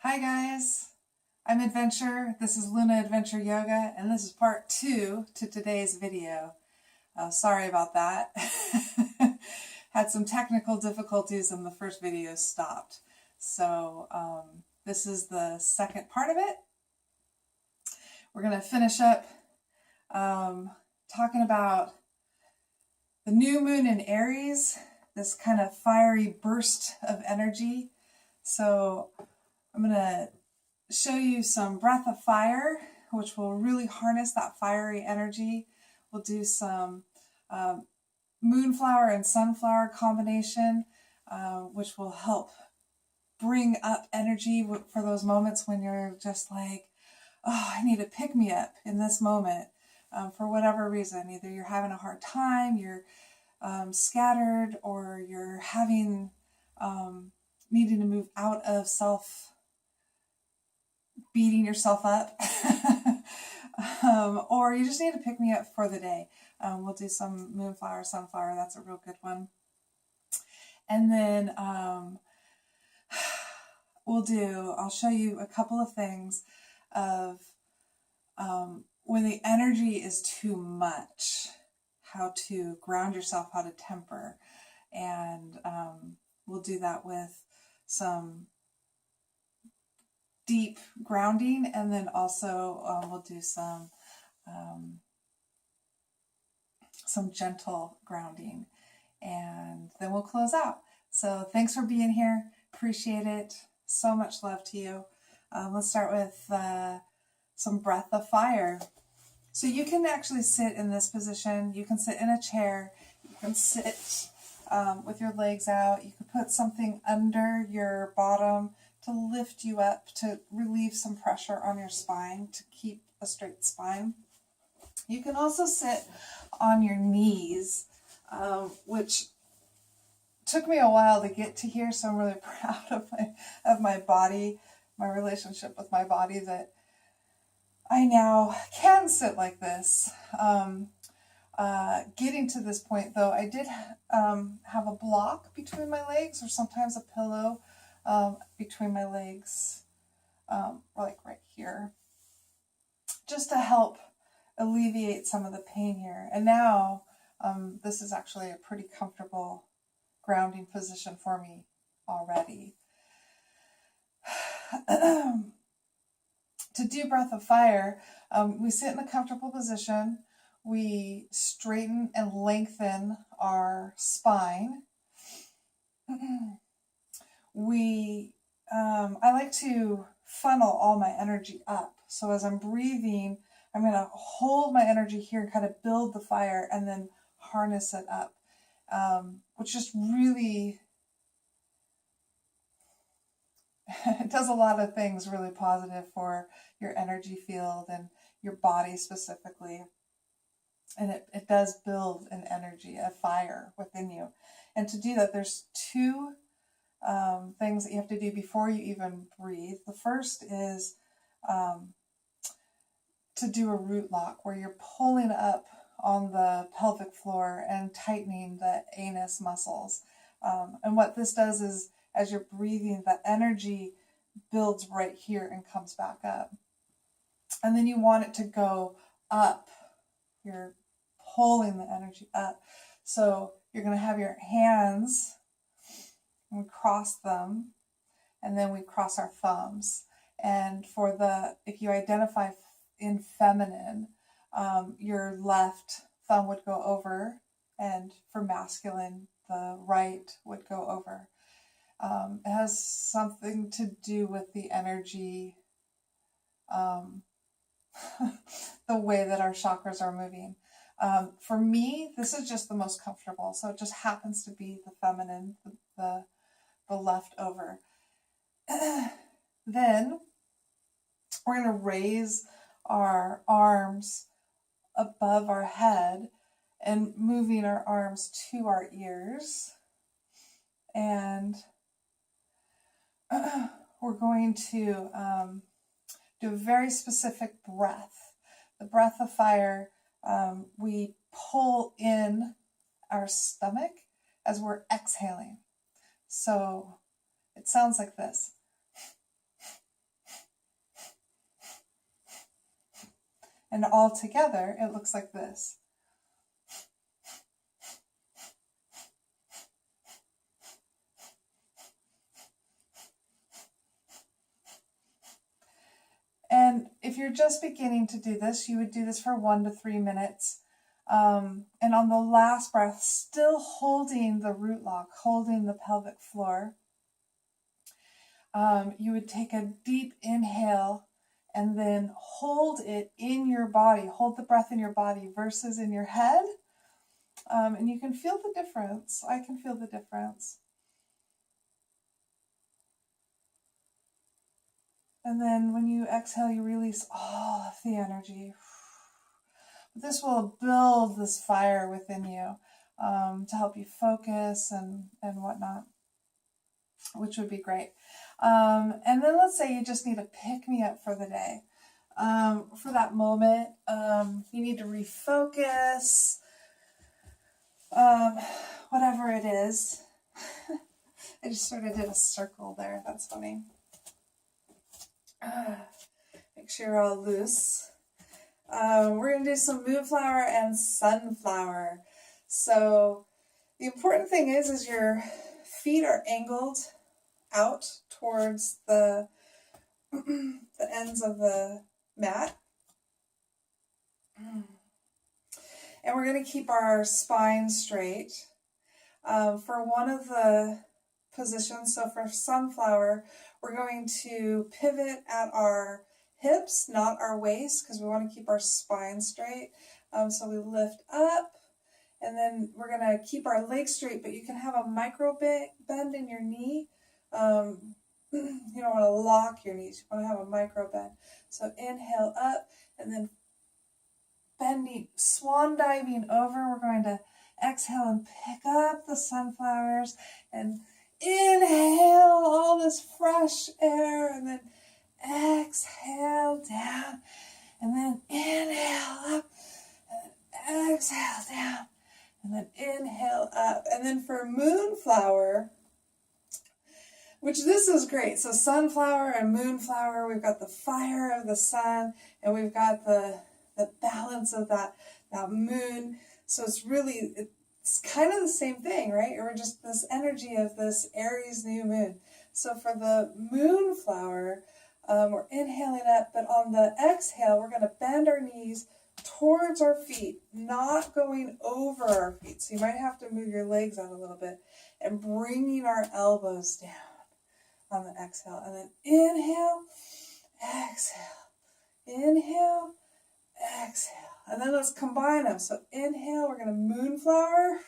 Hi guys, I'm Adventure. This is Luna Adventure Yoga, and this is part 2 to today's video. Sorry about that. Had some technical difficulties and the first video stopped. So this is the second part of it. We're going to finish up talking about the new moon in Aries, this kind of fiery burst of energy. So I'm going to show you some breath of fire, which will really harness that fiery energy. We'll do some moonflower and sunflower combination, which will help bring up energy for those moments when you're just like, oh, I need a pick-me-up in this moment for whatever reason. Either you're having a hard time, you're scattered, or you're having needing to move out of beating yourself up, or you just need to pick me up for the day. We'll do some moonflower, sunflower. That's a real good one. And then I'll show you a couple of things of when the energy is too much, how to ground yourself, how to temper. And we'll do that with some deep grounding, and then also we'll do some gentle grounding, and then we'll close out. So thanks for being here. Appreciate it. So much love to you. Let's start with some breath of fire. So you can actually sit in this position. You can sit in a chair. You can sit with your legs out. You can put something under your bottom to lift you up, to relieve some pressure on your spine, to keep a straight spine. You can also sit on your knees, which took me a while to get to here, so I'm really proud of my body, my relationship with my body, that I now can sit like this. Getting to this point, though, I did have a block between my legs, or sometimes a pillow between my legs, like right here, just to help alleviate some of the pain here. And now this is actually a pretty comfortable grounding position for me already. To do breath of fire, we sit in a comfortable position. We straighten and lengthen our spine. I like to funnel all my energy up. So as I'm breathing, I'm going to hold my energy here and kind of build the fire and then harness it up, which just really, it does a lot of things really positive for your energy field and your body specifically. And it does build an energy, a fire within you. And to do that, there's two things that you have to do before you even breathe. The first is to do a root lock, where you're pulling up on the pelvic floor and tightening the anus muscles. And what this does is, as you're breathing, the energy builds right here and comes back up. And then you want it to go up. You're pulling the energy up. So you're going to have your hands, and we cross them, and then we cross our thumbs. And if you identify in feminine, your left thumb would go over, and for masculine, the right would go over. It has something to do with the energy, the way that our chakras are moving. For me, this is just the most comfortable, so it just happens to be the feminine, the left over. Then we're going to raise our arms above our head and moving our arms to our ears. And we're going to do a very specific breath. The breath of fire, we pull in our stomach as we're exhaling. So it sounds like this. And all together, it looks like this. And if you're just beginning to do this, you would do this for 1 to 3 minutes. And on the last breath, still holding the root lock, holding the pelvic floor, you would take a deep inhale and then hold it in your body. Hold the breath in your body versus in your head. And you can feel the difference. I can feel the difference. And then when you exhale, you release all of the energy. This will build this fire within you to help you focus and whatnot, which would be great. And then let's say you just need to pick me up for the day. For that moment, you need to refocus, whatever it is. I just sort of did a circle there. That's funny. Make sure you're all loose. We're going to do some moonflower and sunflower. So the important thing is your feet are angled out towards the ends of the mat. And we're going to keep our spine straight. For one of the positions, so for sunflower, we're going to pivot at our hips, not our waist, because we want to keep our spine straight. So we lift up, and then we're going to keep our legs straight, but you can have a micro bend in your knee. You don't want to lock your knees. You want to have a micro bend. So inhale up, and then bending, swan diving over. We're going to exhale and pick up the sunflowers, and inhale all this fresh air, and then exhale down, and then inhale up, and exhale down, and then inhale up. And then for moonflower, which this is great. So sunflower and moonflower, we've got the fire of the sun, and we've got the balance of that moon. So it's really, it's kind of the same thing, right? Or just this energy of this Aries new moon. So for the moonflower, we're inhaling up, but on the exhale, we're going to bend our knees towards our feet, not going over our feet. So you might have to move your legs out a little bit, and bringing our elbows down on the exhale. And then inhale, exhale, inhale, exhale. And then let's combine them. So inhale, we're going to moonflower,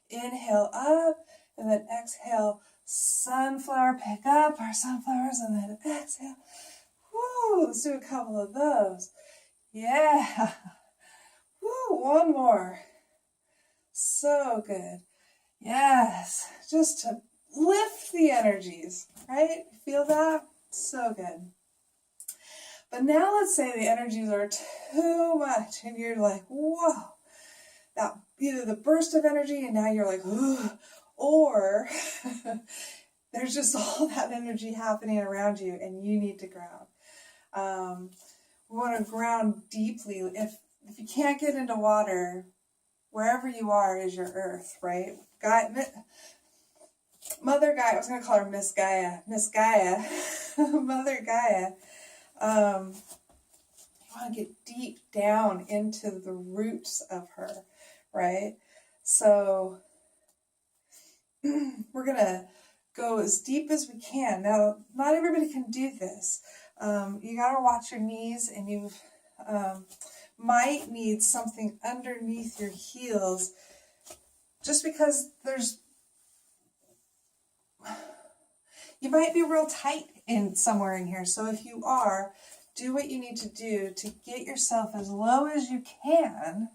inhale up, and then exhale, sunflower, pick up our sunflowers, and then exhale. Woo, let's do a couple of those. Yeah. Woo, one more. So good. Yes, just to lift the energies, right? Feel that? So good. But now let's say the energies are too much, and you're like, whoa, that either the burst of energy, and now you're like, ugh, or there's just all that energy happening around you, and you need to ground. We want to ground deeply. If you can't get into water, wherever you are is your earth, right? Mother Gaia, I was going to call her Miss Gaia, Mother Gaia. You want to get deep down into the roots of her, right? So we're going to go as deep as we can. Now, not everybody can do this. You got to watch your knees, and you might need something underneath your heels, just because you might be real tight in somewhere in here. So if you are, do what you need to do to get yourself as low as you can.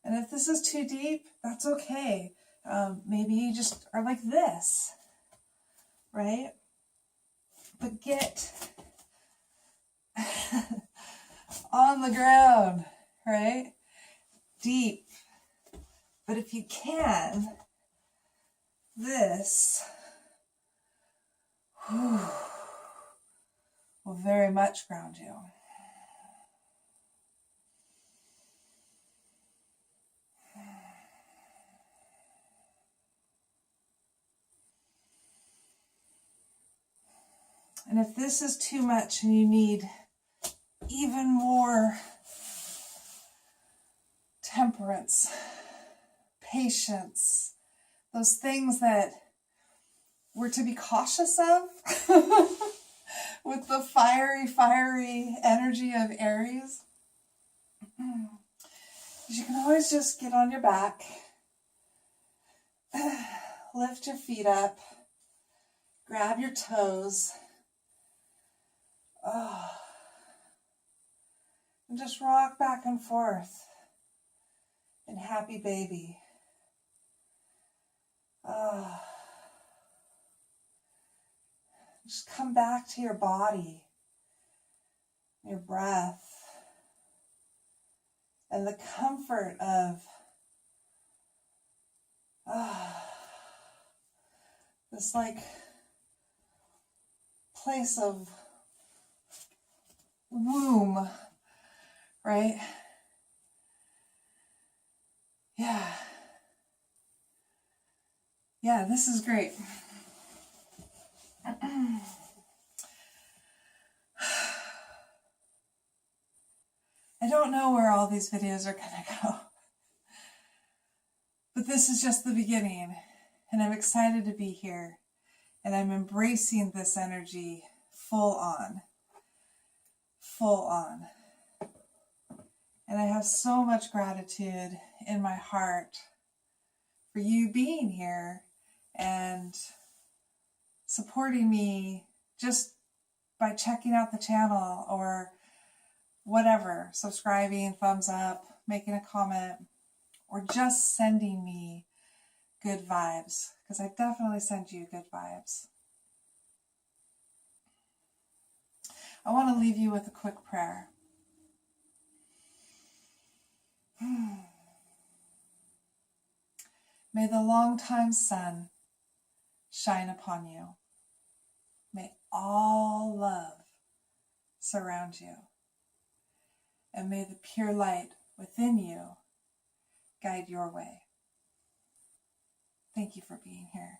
And if this is too deep, that's okay. Maybe you just are like this, right? But get on the ground, right? Deep. But if you can, this, will very much ground you. And if this is too much and you need even more temperance, patience, those things that we're to be cautious of with the fiery energy of Aries, you can always just get on your back, lift your feet up, grab your toes, and just rock back and forth in happy baby. Just come back to your body, your breath, and the comfort of this like place of womb, right? Yeah, this is great. I don't know where all these videos are going to go, but this is just the beginning, and I'm excited to be here, and I'm embracing this energy full on. And I have so much gratitude in my heart for you being here and supporting me just by checking out the channel or whatever, subscribing, thumbs up, making a comment, or just sending me good vibes, because I definitely send you good vibes. I want to leave you with a quick prayer. May the longtime sun shine upon you. May all love surround you. And may the pure light within you guide your way. Thank you for being here.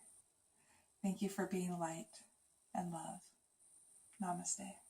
Thank you for being light and love. Namaste.